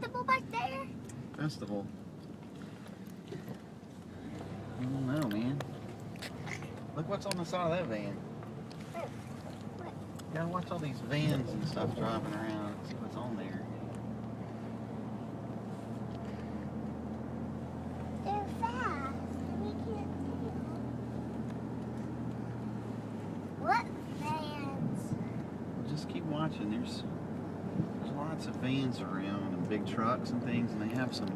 festival back there? Festival? I don't know, man. Look what's on the side of that van. What? You gotta watch all these vans and stuff driving around. See what's on there. They're fast. We can't see them. What vans? Just keep watching. There's lots of vans around and big trucks and things, and they have some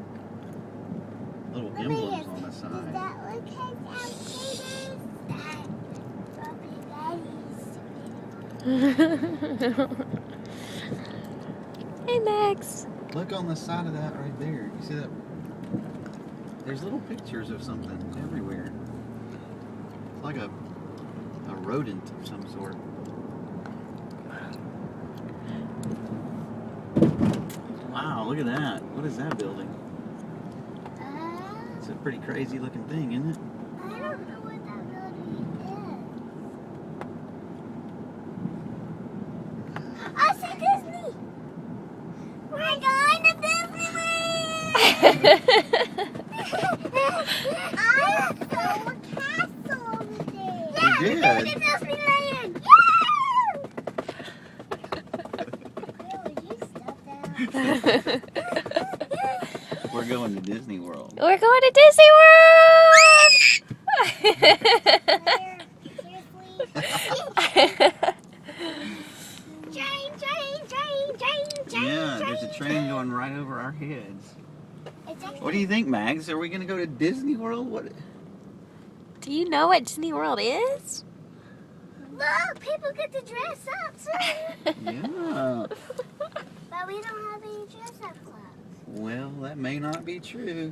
little emblems on the Does side. that look like outsiders? That Robbie Hey, Max. Look on the side of that right there. You see that? There's little pictures of something everywhere. It's like a rodent of some sort. Wow, look at that. What is that building? It's a pretty crazy looking thing, isn't it? I don't know what that building is. I see Disney. We're going to Disneyland. I saw a castle over there. Yeah, You we're going did? to Disneyland. We're going to Disney World. We're going to Disney Yeah, there's a train going right over our heads. What do you think, Mags? Are we going to go to Disney World? What? Do you know what Disney World is? Look, people get to dress up too. Yeah. But we don't have any dress up clubs. Well, that may not be true.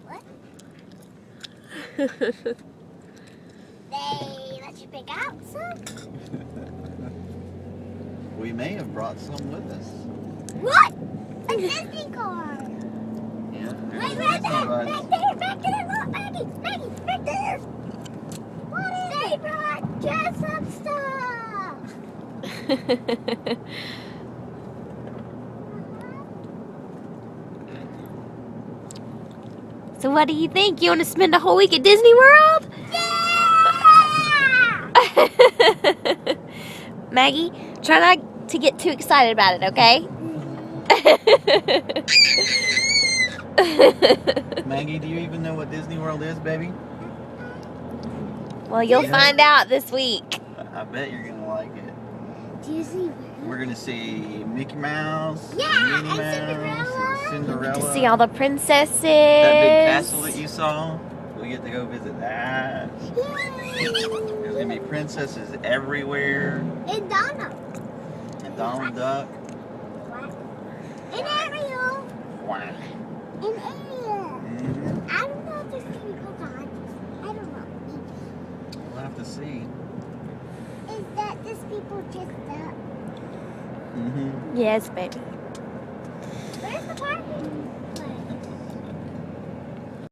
What? They let you pick out some? We may have brought some with us. What? A Disney car. Yeah. there's Wait, a right Disney there. bus. Back there. Look, Maggie. Maggie, right there. What is They brought dress up stuff. So what do you think? You want to spend a whole week at Disney World? Yeah! Maggie, try not to get too excited about it, okay? Maggie, do you even know what Disney World is, baby? Well, you'll Yeah. find out this week. I bet you're going to like it. Disney World. We're going to see Mickey Mouse, Yeah, Minnie and Mouse, Cinderella. and Cinderella. To see all the princesses. That big castle that you saw, we get to go visit that. There's going to be princesses everywhere. And Donna. And Donald Duck. And Ariel. Wow. And Ariel. Mhm. I don't know if there's going to be Pocahontas. I don't know. We'll have to see. Is that just people dressed up? Mm-hmm. Yes, baby. Where's the parking?